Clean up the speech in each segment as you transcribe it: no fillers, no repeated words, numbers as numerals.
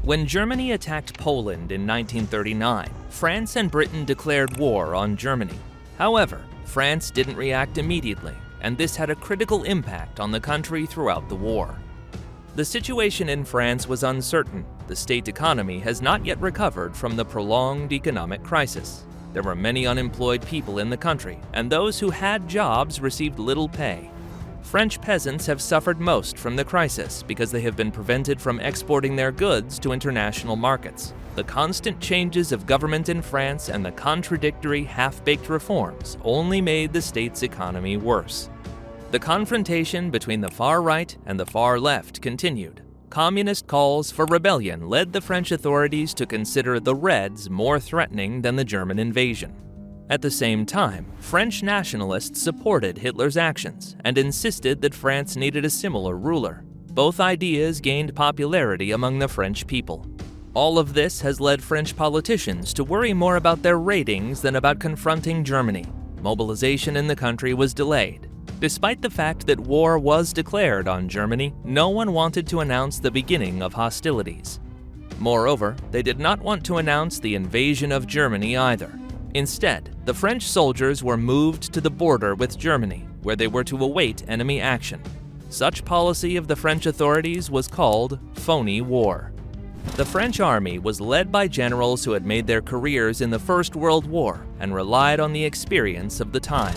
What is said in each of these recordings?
When Germany attacked Poland in 1939, France and Britain declared war on Germany. However, France didn't react immediately, and this had a critical impact on the country throughout the war. The situation in France was uncertain. The state economy has not yet recovered from the prolonged economic crisis. There were many unemployed people in the country, and those who had jobs received little pay. French peasants have suffered most from the crisis because they have been prevented from exporting their goods to international markets. The constant changes of government in France and the contradictory, half-baked reforms only made the state's economy worse. The confrontation between the far right and the far left continued. Communist calls for rebellion led the French authorities to consider the Reds more threatening than the German invasion. At the same time, French nationalists supported Hitler's actions and insisted that France needed a similar ruler. Both ideas gained popularity among the French people. All of this has led French politicians to worry more about their ratings than about confronting Germany. Mobilization in the country was delayed. Despite the fact that war was declared on Germany, no one wanted to announce the beginning of hostilities. Moreover, they did not want to announce the invasion of Germany either. Instead, the French soldiers were moved to the border with Germany, where they were to await enemy action. Such policy of the French authorities was called phoney war. The French army was led by generals who had made their careers in the First World War and relied on the experience of the time.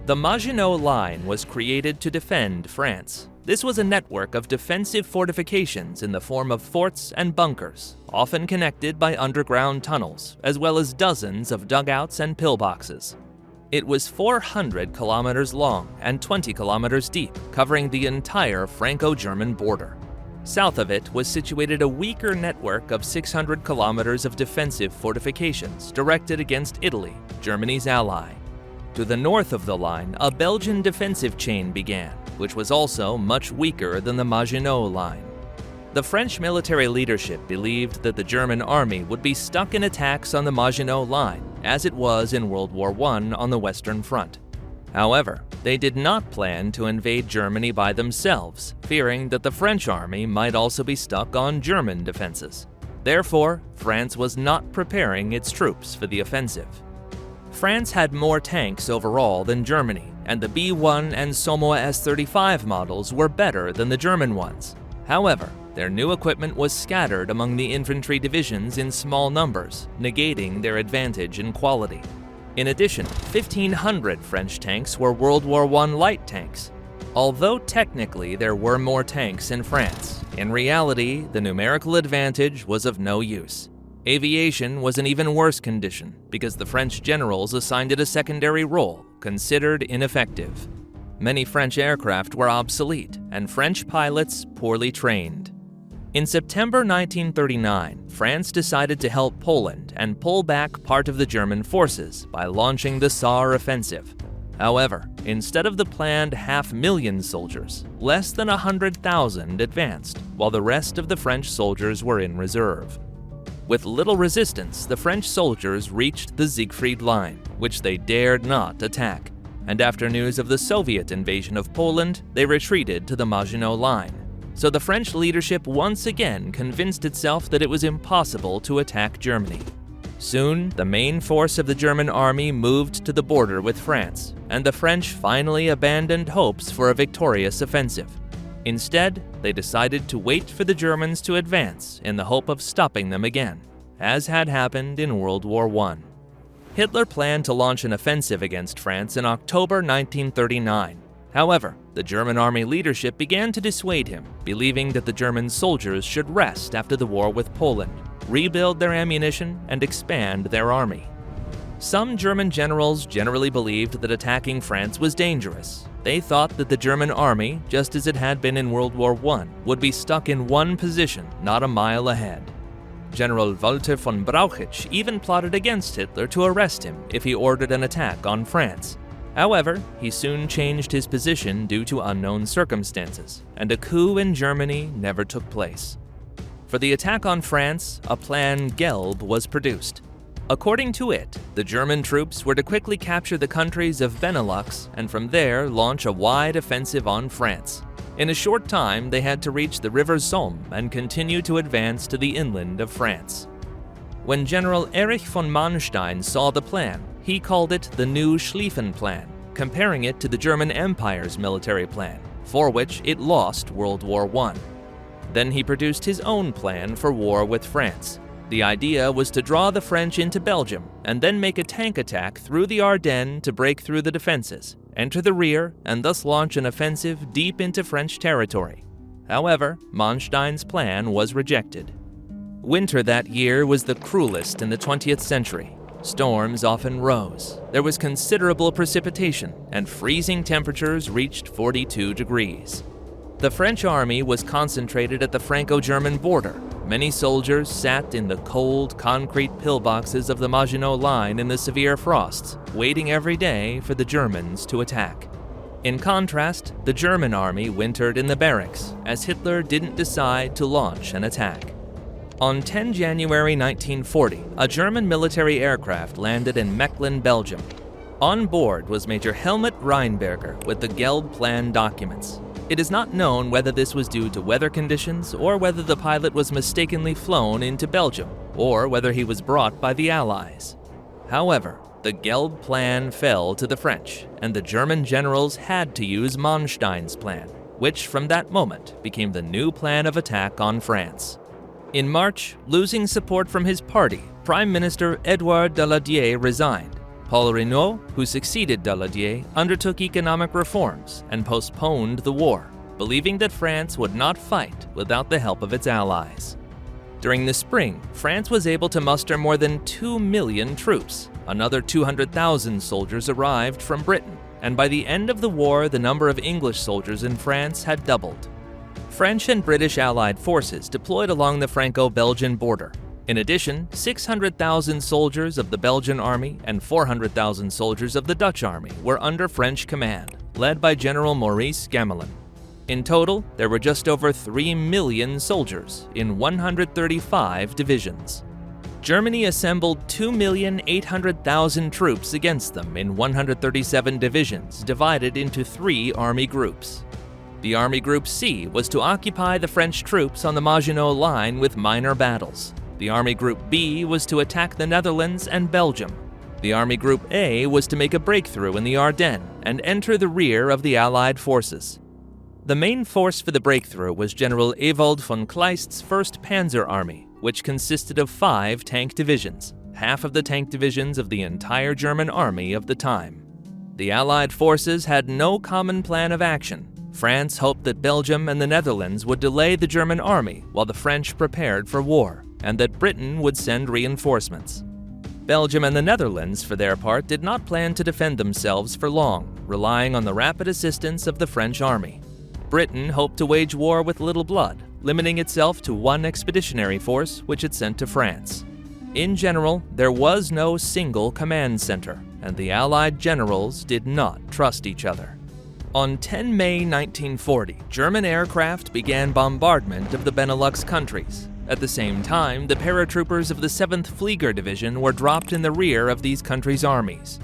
The Maginot Line was created to defend France. This was a network of defensive fortifications in the form of forts and bunkers, often connected by underground tunnels, as well as dozens of dugouts and pillboxes. It was 400 kilometers long and 20 kilometers deep, covering the entire Franco-German border. South of it was situated a weaker network of 600 kilometers of defensive fortifications directed against Italy, Germany's ally. To the north of the line, a Belgian defensive chain began, which was also much weaker than the Maginot Line. The French military leadership believed that the German army would be stuck in attacks on the Maginot Line, as it was in World War I on the Western Front. However, they did not plan to invade Germany by themselves, fearing that the French army might also be stuck on German defenses. Therefore, France was not preparing its troops for the offensive. France had more tanks overall than Germany, and the B-1 and Somoa S-35 models were better than the German ones. However, their new equipment was scattered among the infantry divisions in small numbers, negating their advantage in quality. In addition, 1,500 French tanks were World War I light tanks. Although technically there were more tanks in France, in reality, the numerical advantage was of no use. Aviation was an even worse condition because the French generals assigned it a secondary role, considered ineffective. Many French aircraft were obsolete and French pilots poorly trained. In September 1939, France decided to help Poland and pull back part of the German forces by launching the Saar offensive. However, instead of the planned 500,000 soldiers, less than 100,000 advanced, while the rest of the French soldiers were in reserve. With little resistance, the French soldiers reached the Siegfried Line, which they dared not attack. And after news of the Soviet invasion of Poland, they retreated to the Maginot Line. So the French leadership once again convinced itself that it was impossible to attack Germany. Soon, the main force of the German army moved to the border with France, and the French finally abandoned hopes for a victorious offensive. Instead, they decided to wait for the Germans to advance in the hope of stopping them again, as had happened in World War I. Hitler planned to launch an offensive against France in October 1939. However, the German army leadership began to dissuade him, believing that the German soldiers should rest after the war with Poland, rebuild their ammunition, and expand their army. Some German generals generally believed that attacking France was dangerous. They thought that the German army, just as it had been in World War I, would be stuck in one position, not a mile ahead. General Walter von Brauchitsch even plotted against Hitler to arrest him if he ordered an attack on France. However, he soon changed his position due to unknown circumstances, and a coup in Germany never took place. For the attack on France, a plan Gelb was produced. According to it, the German troops were to quickly capture the countries of Benelux and from there launch a wide offensive on France. In a short time, they had to reach the river Somme and continue to advance to the inland of France. When General Erich von Manstein saw the plan, he called it the New Schlieffen Plan, comparing it to the German Empire's military plan, for which it lost World War I. Then he produced his own plan for war with France. The idea was to draw the French into Belgium and then make a tank attack through the Ardennes to break through the defenses, enter the rear, and thus launch an offensive deep into French territory. However, Manstein's plan was rejected. Winter that year was the cruelest in the 20th century. Storms often rose, there was considerable precipitation, and freezing temperatures reached 42 degrees. The French army was concentrated at the Franco-German border. Many soldiers sat in the cold, concrete pillboxes of the Maginot Line in the severe frosts, waiting every day for the Germans to attack. In contrast, the German army wintered in the barracks, as Hitler didn't decide to launch an attack. On 10 January 1940, a German military aircraft landed in Mechlin, Belgium. On board was Major Helmut Rheinberger with the Gelb Plan documents. It is not known whether this was due to weather conditions or whether the pilot was mistakenly flown into Belgium or whether he was brought by the Allies. However, the Gelb Plan fell to the French, and the German generals had to use Manstein's plan, which from that moment became the new plan of attack on France. In March, losing support from his party, Prime Minister Édouard Daladier resigned. Paul Reynaud, who succeeded Daladier, undertook economic reforms and postponed the war, believing that France would not fight without the help of its allies. During the spring, France was able to muster more than 2 million troops. Another 200,000 soldiers arrived from Britain, and by the end of the war, the number of English soldiers in France had doubled. French and British Allied forces deployed along the Franco-Belgian border. In addition, 600,000 soldiers of the Belgian army and 400,000 soldiers of the Dutch army were under French command, led by General Maurice Gamelin. In total, there were just over 3 million soldiers in 135 divisions. Germany assembled 2,800,000 troops against them in 137 divisions divided into 3 army groups. The Army Group C was to occupy the French troops on the Maginot Line with minor battles. The Army Group B was to attack the Netherlands and Belgium. The Army Group A was to make a breakthrough in the Ardennes and enter the rear of the Allied forces. The main force for the breakthrough was General Ewald von Kleist's 1st Panzer Army, which consisted of 5 tank divisions, half of the tank divisions of the entire German army of the time. The Allied forces had no common plan of action. France hoped that Belgium and the Netherlands would delay the German army while the French prepared for war, and that Britain would send reinforcements. Belgium and the Netherlands, for their part, did not plan to defend themselves for long, relying on the rapid assistance of the French army. Britain hoped to wage war with little blood, limiting itself to 1 expeditionary force which it sent to France. In general, there was no single command center, and the Allied generals did not trust each other. On 10 May 1940, German aircraft began bombardment of the Benelux countries. At the same time, the paratroopers of the 7th Flieger Division were dropped in the rear of these countries' armies.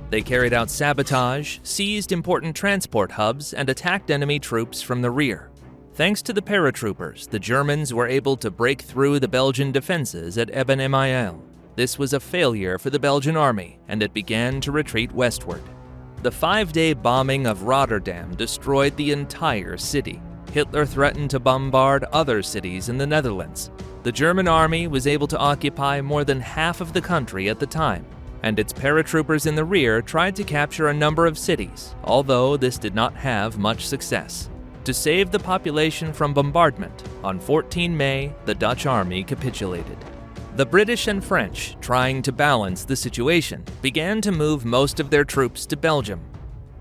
They carried out sabotage, seized important transport hubs, and attacked enemy troops from the rear. Thanks to the paratroopers, the Germans were able to break through the Belgian defenses at Eben-Emael. This was a failure for the Belgian army, and it began to retreat westward. The 5-day bombing of Rotterdam destroyed the entire city. Hitler threatened to bombard other cities in the Netherlands. The German army was able to occupy more than half of the country at the time, and its paratroopers in the rear tried to capture a number of cities, although this did not have much success. To save the population from bombardment, on 14 May, the Dutch army capitulated. The British and French, trying to balance the situation, began to move most of their troops to Belgium.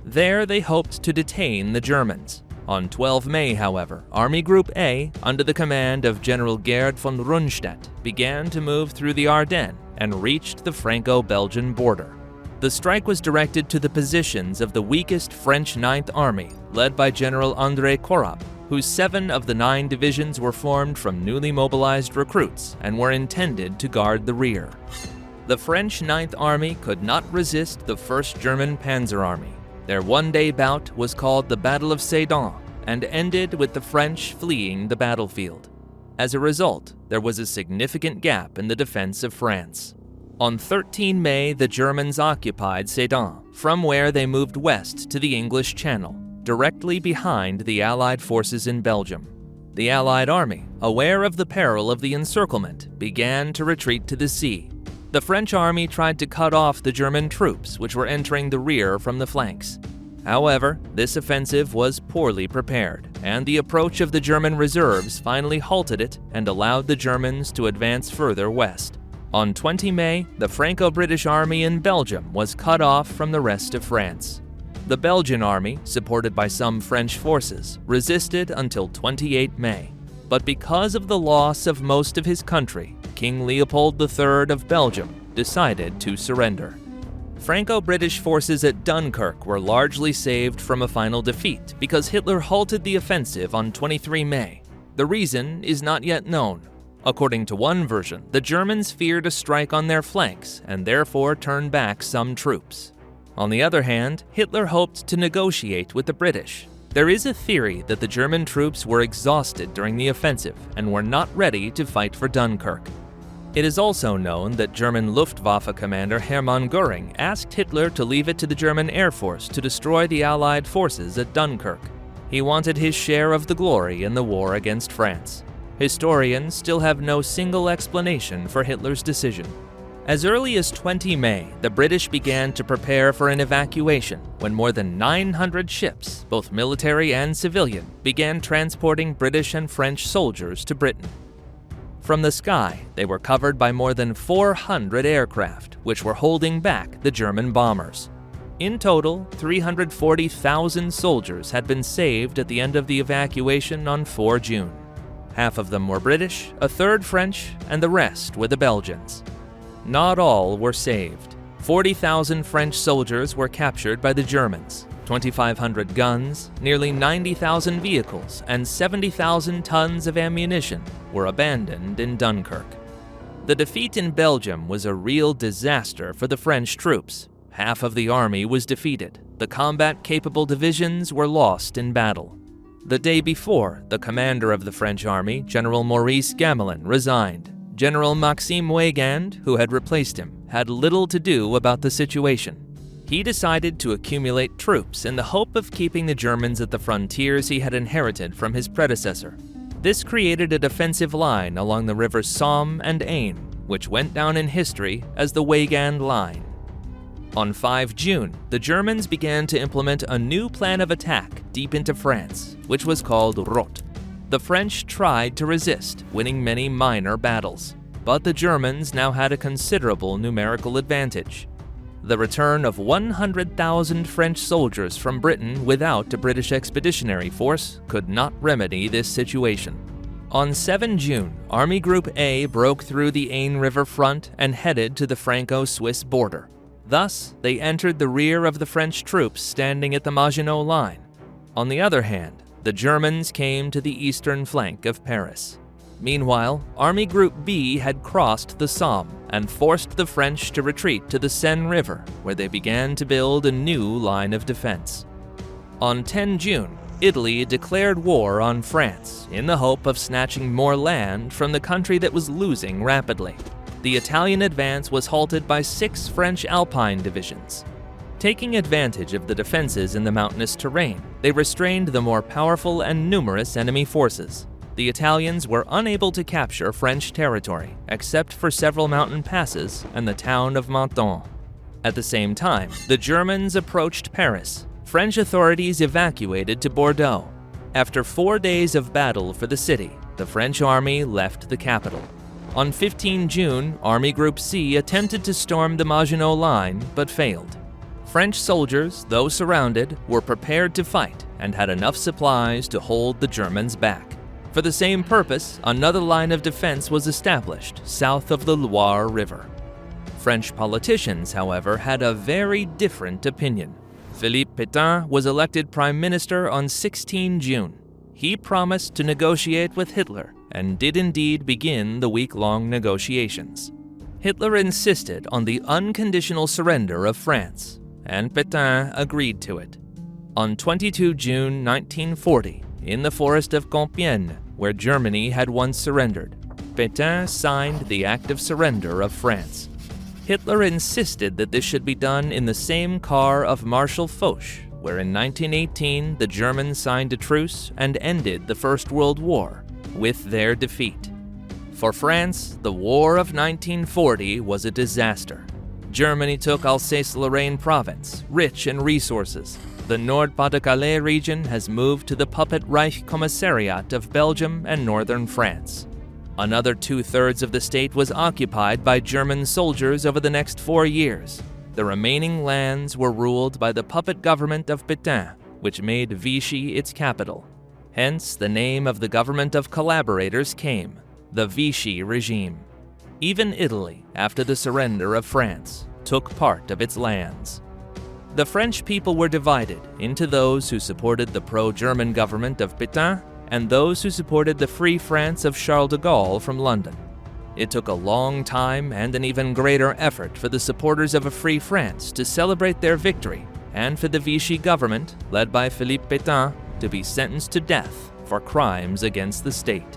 There they hoped to detain the Germans. On 12 May, however, Army Group A, under the command of General Gerd von Rundstedt, began to move through the Ardennes and reached the Franco-Belgian border. The strike was directed to the positions of the weakest French 9th Army, led by General André Corop, whose 7 of the 9 divisions were formed from newly mobilized recruits and were intended to guard the rear. The French 9th Army could not resist the 1st German Panzer Army. Their one-day bout was called the Battle of Sedan, and ended with the French fleeing the battlefield. As a result, there was a significant gap in the defense of France. On 13 May, the Germans occupied Sedan, from where they moved west to the English Channel, directly behind the Allied forces in Belgium. The Allied army, aware of the peril of the encirclement, began to retreat to the sea. The French army tried to cut off the German troops which were entering the rear from the flanks. However, this offensive was poorly prepared, and the approach of the German reserves finally halted it and allowed the Germans to advance further west. On 20 May, the Franco-British army in Belgium was cut off from the rest of France. The Belgian army, supported by some French forces, resisted until 28 May. But because of the loss of most of his country, King Leopold III of Belgium decided to surrender. Franco-British forces at Dunkirk were largely saved from a final defeat because Hitler halted the offensive on 23 May. The reason is not yet known. According to one version, the Germans feared a strike on their flanks and therefore turned back some troops. On the other hand, Hitler hoped to negotiate with the British. There is a theory that the German troops were exhausted during the offensive and were not ready to fight for Dunkirk. It is also known that German Luftwaffe commander Hermann Göring asked Hitler to leave it to the German Air Force to destroy the Allied forces at Dunkirk. He wanted his share of the glory in the war against France. Historians still have no single explanation for Hitler's decision. As early as 20 May, the British began to prepare for an evacuation when more than 900 ships, both military and civilian, began transporting British and French soldiers to Britain. From the sky, they were covered by more than 400 aircraft, which were holding back the German bombers. In total, 340,000 soldiers had been saved at the end of the evacuation on 4 June. Half of them were British, a third French, and the rest were the Belgians. Not all were saved. 40,000 French soldiers were captured by the Germans. 2,500 guns, nearly 90,000 vehicles, and 70,000 tons of ammunition were abandoned in Dunkirk. The defeat in Belgium was a real disaster for the French troops. Half of the army was defeated. The combat-capable divisions were lost in battle. The day before, the commander of the French army, General Maurice Gamelin, resigned. General Maxime Weygand, who had replaced him, had little to do about the situation. He decided to accumulate troops in the hope of keeping the Germans at the frontiers he had inherited from his predecessor. This created a defensive line along the rivers Somme and Aisne, which went down in history as the Weygand Line. On 5 June, the Germans began to implement a new plan of attack deep into France, which was called Rotte. The French tried to resist, winning many minor battles, but the Germans now had a considerable numerical advantage. The return of 100,000 French soldiers from Britain without a British expeditionary force could not remedy this situation. On 7 June, Army Group A broke through the Aisne River front and headed to the Franco-Swiss border. Thus, they entered the rear of the French troops standing at the Maginot Line. On the other hand, the Germans came to the eastern flank of Paris. Meanwhile, Army Group B had crossed the Somme and forced the French to retreat to the Seine River, where they began to build a new line of defense. On 10 June, Italy declared war on France in the hope of snatching more land from the country that was losing rapidly. The Italian advance was halted by 6 French Alpine divisions. Taking advantage of the defenses in the mountainous terrain, they restrained the more powerful and numerous enemy forces. The Italians were unable to capture French territory, except for several mountain passes and the town of Menton. At the same time, the Germans approached Paris. French authorities evacuated to Bordeaux. After 4 days of battle for the city, the French army left the capital. On 15 June, Army Group C attempted to storm the Maginot Line, but failed. French soldiers, though surrounded, were prepared to fight and had enough supplies to hold the Germans back. For the same purpose, another line of defense was established south of the Loire River. French politicians, however, had a very different opinion. Philippe Pétain was elected prime minister on 16 June. He promised to negotiate with Hitler and did indeed begin the week-long negotiations. Hitler insisted on the unconditional surrender of France, and Pétain agreed to it. On 22 June 1940, in the forest of Compiègne, where Germany had once surrendered. Pétain signed the Act of Surrender of France. Hitler insisted that this should be done in the same car of Marshal Foch, where in 1918 the Germans signed a truce and ended the First World War with their defeat. For France, the War of 1940 was a disaster. Germany took Alsace-Lorraine province, rich in resources. The Nord-Pas-de-Calais region has moved to the puppet Reich Commissariat of Belgium and northern France. Another 2/3 of the state was occupied by German soldiers over the next 4 years. The remaining lands were ruled by the puppet government of Pétain, which made Vichy its capital. Hence, the name of the government of collaborators came, the Vichy regime. Even Italy, after the surrender of France, took part of its lands. The French people were divided into those who supported the pro-German government of Pétain and those who supported the Free France of Charles de Gaulle from London. It took a long time and an even greater effort for the supporters of a free France to celebrate their victory, and for the Vichy government, led by Philippe Pétain, to be sentenced to death for crimes against the state.